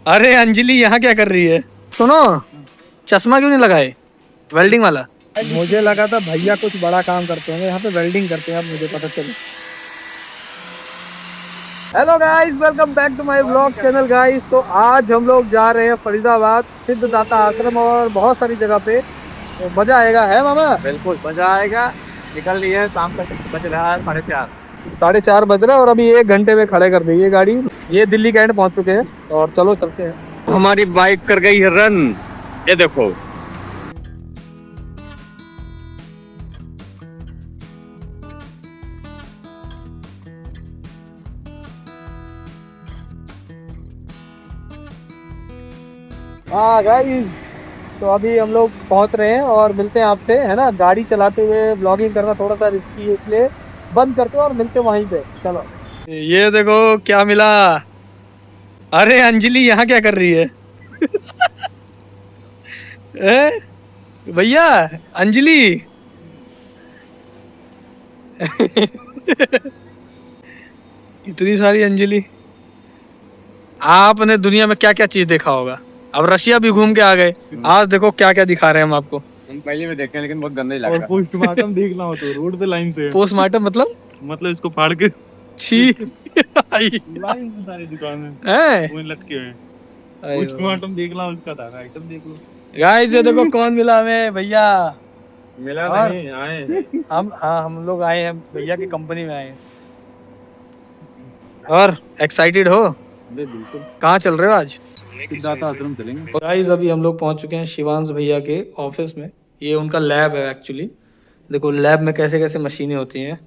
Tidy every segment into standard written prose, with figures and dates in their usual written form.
अरे अंजलि यहाँ क्या कर रही है? सुनो, चश्मा क्यों नहीं लगाए? वेल्डिंग वाला। मुझे लगा था भैया कुछ बड़ा काम करते होंगे, यहाँ पे वेल्डिंग करते हैं, अब मुझे पता चला। Hello guys, welcome back to my blog channel guys. तो आज हम लोग जा रहे हैं फरीदाबाद सिद्धदाता आश्रम और बहुत सारी जगह पे। तो मजा आएगा, है मामा? बिल्कुल मजा आएगा। निकल रही है, शाम तक बज रहा है 4:30। 4:30 बज रहा है और अभी 1 घंटे में खड़े कर दी ये गाड़ी। ये दिल्ली के एंड पहुंच चुके हैं और चलो चलते हैं। हमारी बाइक कर गई है रन, ये देखो। हाँ गाइस, तो अभी हम लोग पहुंच रहे हैं और मिलते हैं आपसे, है ना। गाड़ी चलाते हुए ब्लॉगिंग करना थोड़ा सा रिस्की है, इसलिए बंद करते हैं और मिलते हैं वहीं पे। चलो। ये देखो क्या मिला। अरे अंजलि यहाँ क्या कर रही है? ए? भैया, अंजलि। इतनी सारी अंजलि। आपने दुनिया में क्या क्या चीज देखा होगा। अब रशिया भी घूम के आ गए। आज देखो क्या क्या दिखा रहे हैं हम आपको। हम पहले में देखे लेकिन बहुत गंदा ही लग और रहा पोस्टमार्टम देखना हो तो रोड पे लाइन से पोस्टमार्टम मतलब इसको फाड़ के छी। आई। लाइन से सारी दुकानें हैं? वहीं लटके हुए हैं। अयो। पोस्टमार्टम देखना उसका था, आइटम देख लो। गाइस ये देखो कौन मिला हमें, भैया। मिला और? नहीं आए। हम लोग आए हैं, भैया की कंपनी में आए हैं। और एक्साइटेड हो? बिल्कुल। कहाँ चल रहे हो आज? सिद्धार्थ आश्रम चलेंगे। गाइस अभी हम लोग पहुंच चुके हैं शिवांश भैया के ऑफिस में। ये उनका लैब है एक्चुअली। देखो लैब में कैसे कैसे मशीनें होती हैं।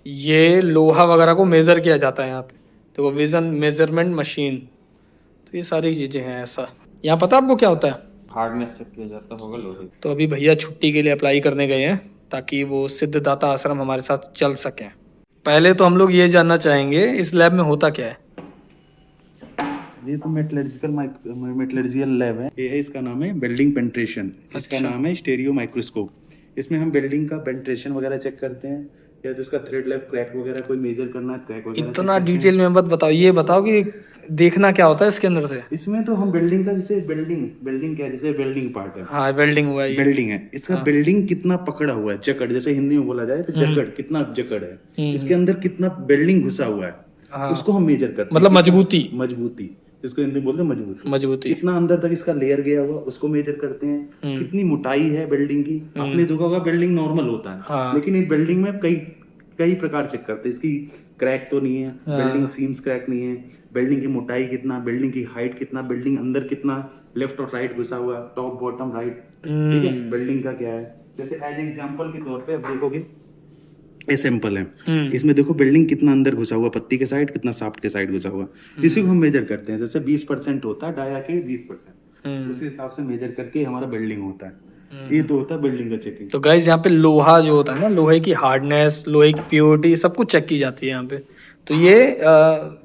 ये लोहा वगैरह को मेजर किया जाता है यहाँ पे। देखो विजन मेजरमेंट मशीन। तो ये सारी चीजें हैं ऐसा। यहाँ पता आपको क्या होता है? हार्डनेस चेक किया जाता होगा लोहे। तो अभी भैया छुट्टी के लिए अप्लाई करने गए हैं ताकि वो सिद्धदाता आश्रम हमारे साथ चल सकें। पहले तो हम लोग ये जानना चाहेंगे इस लैब में होता क्या है। ये तो मेटलर्जिकल लैब है। ये है, इसका नाम है वेल्डिंग पेंट्रेशन। इसका अच्छा। नाम है स्टेरियो माइक्रोस्कोप। इसमें हम वेल्डिंग का पेंट्रेशन वगैरह चेक करते हैं, या जो इसका थ्रेड लेफ्ट क्रैक वगैरह कोई मेजर करना है, क्रैक वगैरह check इतना करते हैं। डिटेल में मत बताओ, ये बताओ कि देखना क्या होता है इसके अंदर से। इसमें तो हम वेल्डिंग का, जैसे वेल्डिंग क्या है, जैसे वेल्डिंग पार्ट है, हाँ वेल्डिंग हुआ ये। वेल्डिंग है, इसका हाँ। वेल्डिंग कितना पकड़ा हुआ है, जकड़ जैसे हिंदी में बोला जाए तो जकड़, कितना जकड़ है इसके अंदर, कितना वेल्डिंग घुसा हुआ है, हाँ। उसको हम मेजर करते हैं। मतलब कितना- मजबूती। मजबूती, जिसको हिंदी में बोलते हैं मजबूती। मजबूती। कितना अंदर तक इसका लेयर गया हुआ उसको मेजर करते हैं। कितनी मोटाई है वेल्डिंग की। आपने देखा होगा वेल्डिंग नॉर्मल होता है, हाँ। लेकिन ये वेल्डिंग में कई कई प्रकार चेक करते हैं। इसकी क्रैक तो नहीं है, हाँ। वेल्डिंग सीम्स क्रैक नहीं है, वेल्डिंग की मोटाई कितना, वेल्डिंग की हाइट कितना, वेल्डिंग अंदर कितना लेफ्ट और राइट घुसा हुआ, टॉप बॉटम राइट, ठीक है, वेल्डिंग का क्या है। जैसे एज एग्जांपल के तौर पे अब देखोगे, ये सैंपल है, इसमें देखो वेल्डिंग कितना अंदर घुसा हुआ, पत्ती के साइड कितना, शाफ्ट के साइड घुसा हुआ, इसी को हम मेजर करते हैं। जैसे 20% होता है डाया के 20%, उसी हिसाब से मेजर करके हमारा वेल्डिंग होता है। ये तो होता है वेल्डिंग का चेकिंग। तो गाइस यहाँ पे लोहा जो होता है ना, लोहे की हार्डनेस, लोहे की प्योरिटी, सब कुछ चेक की जाती है यहाँ पे। तो ये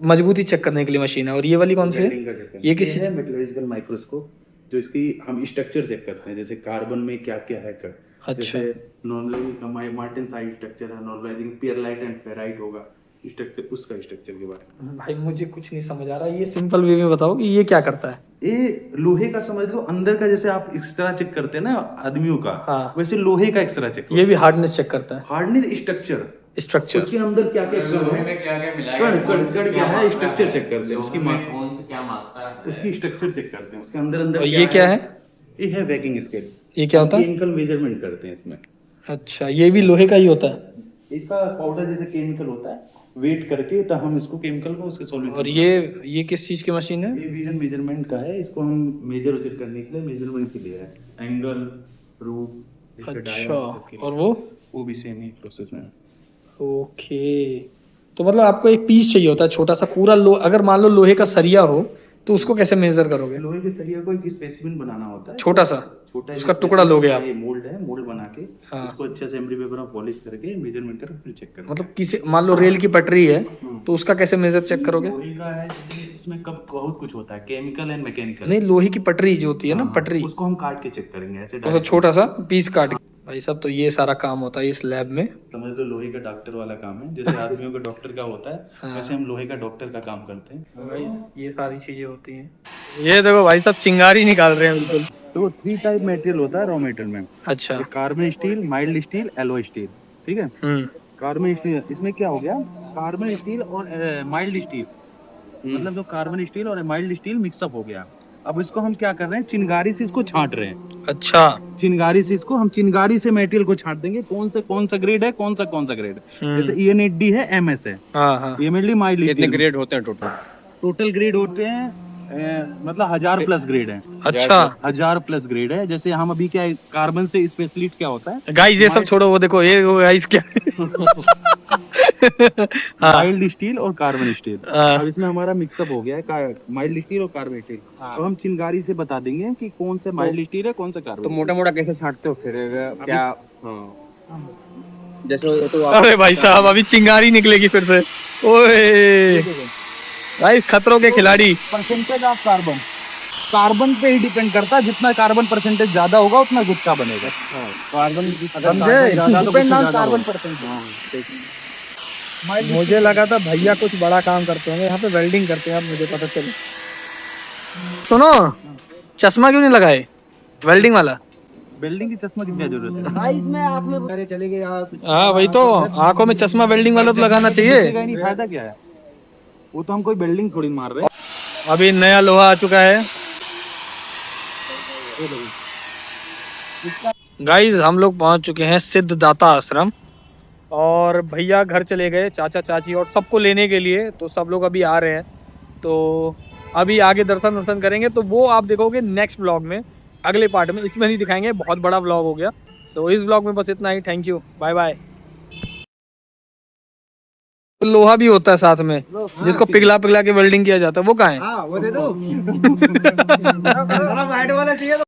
मजबूती चेक करने के लिए मशीन है। और ये वाली कौन सी वेल्डिंग है? का चेक ये किस है मेटलर्जिकल माइक्रोस्कोप, जो इसकी हम स्ट्रक्चर चेक करते हैं, जैसे कार्बन में क्या क्या है कर। अच्छा। जैसे नॉर्मली मार्टिन साइड स्ट्रक्चर है, नॉर्मलाइजिंग पियरलाइट एंड फेराइट होगा स्ट्रक्चर, उसका स्ट्रक्चर के बारे में। भाई मुझे कुछ नहीं समझ आ रहा, ये सिंपल वे में बताओ कि ये क्या करता है। ये लोहे का समझ लो, अंदर का जैसे आप एक्सरा चेक करते हैं ना आदमियों का, हाँ। वैसे लोहे का एक्सरा चेक। ये भी हार्डनेस चेक करता है। Hardness structure, structure. उसके अंदर क्या क्या लोहे में क्या क्या मिलाया कण है, कण कण क्या है, मात्रा स्ट्रक्चर है, चेक करते हैं, उसकी लोहे में मात्रा, कौन सी क्या मात्रा है, उसकी स्ट्रक्चर चेक करते हैं, उसके अंदर अंदर और ये क्या है? ये है वैगिंग स्केल। ये क्या होता है? केमिकल मेजरमेंट करते हैं इसमें। अच्छा, ये भी लोहे का ही होता है। इसका पाउडर जैसे केमिकल होता है, वेट करके तो हम इसको केमिकल को उसके सॉल्यूशन। और ये किस चीज की मशीन है? ये विजन मेजरमेंट का है, इसको हम मेजर करने के लिए, मेजरमेंट के लिए है, एंगल, रूप। अच्छा। और वो भी सेम ही प्रोसेस में है। ओके। तो मतलब आपको एक पीस चाहिए होता है छोटा सा, पूरा अगर मान लो लोहे का सरिया हो तो उसको कैसे मेजर करोगे? लोहे के सरिया को एक स्पेसिमेन बनाना होता है, छोटा सा, छोटा उसका टुकड़ा लोगे आप? ये मोल्ड है, मोल्ड बना के हाँ। उसको अच्छे से एमरी पेपर में पॉलिश करके मेजरमेंट करके फिर चेक करना। मतलब किसी मान लो रेल की पटरी है तो उसका कैसे मेजर चेक करोगे? लोहे का है, इसमें कब बहुत कुछ होता है, केमिकल एंड मैकेनिकल। नहीं, लोहे की पटरी जो होती है ना, पटरी, उसको हम काट के चेक करेंगे ऐसे उसका छोटा सा पीस काट के। भाई साहब तो ये सारा काम होता है इस लैब में। समझ लो लोहे का डॉक्टर वाला काम है, जैसे आदमियों का डॉक्टर का होता है हाँ। वैसे हम लोहे का डॉक्टर का काम करते हैं। भाई ये सारी चीजें होती हैं। ये देखो भाई साहब चिंगारी निकाल रहे हैं बिल्कुल। तो 3 टाइप मटेरियल होता है रॉ मटेरियल में, अच्छा। Carbon steel, mild steel, alloy steel, ठीक है। कार्बन स्टील इसमें क्या हो गया, कार्बन स्टील और माइल्ड स्टील, मतलब जो कार्बन स्टील और माइल्ड स्टील मिक्सअप हो गया। अब इसको हम क्या कर रहे हैं, चिनगारी से इसको छांट रहे हैं। अच्छा। चिनगारी से इसको हम चिनगारी से मटेरियल को छांट देंगे, कौन सा ग्रेड है, कौन सा ग्रेड है। जैसे ENHD है, MS है, हाँ हाँ। EMLD माइल्ड कितने ग्रेड होते हैं टोटल? टोटल ग्रेड होते हैं मतलब 1000+ ग्रेड है। अच्छा 1000+ ग्रेड है। जैसे हम अभी क्या कार्बन से स्पेशलिस्ट क्या होता है, गाइस ये सब छोड़ो, वो देखो ये वो गाइस क्या हाँ माइल्ड स्टील और कार्बन स्टील। हाँ। अब इसमें हमारा मिक्सअप हो गया है माइल्ड स्टील और कार्बन स्टील। तो हम चिनगारी से बता देंगे कि कौन सा माइल्ड स्टील है, कौन सा कार्बन। तो मोटा मोटा कैसे छांटते हो फिर क्या? जैसे ये तो अरे भाई साहब अभी चिंगारी निकलेगी फिर से। ओए गाइस खतरों के खिलाड़ी। परसेंटेज ऑफ कार्बन पे ही डिपेंड करता है, जितना कार्बन परसेंटेज ज्यादा होगा उतना गुच्छा बनेगा। कार्बन समझे? डिपेंड ऑन कार्बन मुझे लगा था भैया कुछ बड़ा काम करते होंगे, यहाँ पे वेल्डिंग करते हैं, अब मुझे पता चला। सुनो चश्मा क्यों नहीं लगाए वेल्डिंग वाला? बिल्डिंग की चश्मा की क्या जरूरत है? इसमें आप लोग अरे चले गए आप। हाँ वही तो, आंखों में चश्मा वेल्डिंग वाला तो लगाना चाहिए। दिखेगा ही नहीं, फायदा क्या है? वो तो हम कोई बिल्डिंग थोड़ी मार रहे हैं। अभी नया लोहा आ चुका है गाइस, हम लोग पहुंच चुके हैं सिद्धदाता आश्रम और भैया घर चले गए, चाचा चाची और सबको लेने के लिए, तो सब लोग अभी आ रहे हैं। तो अभी आगे दर्शन करेंगे, तो वो आप देखोगे नेक्स्ट ब्लॉग में, अगले पार्ट में, इसमें नहीं दिखाएंगे, बहुत बड़ा ब्लॉग हो गया। सो इस ब्लॉग में बस इतना ही। Thank you, bye bye. लोहा भी होता है साथ में जिसको पिघला पिघला के वेल्डिंग किया जाता है, वो कहाँ है? हाँ वो दे दो। वाइट वाला चाहिए।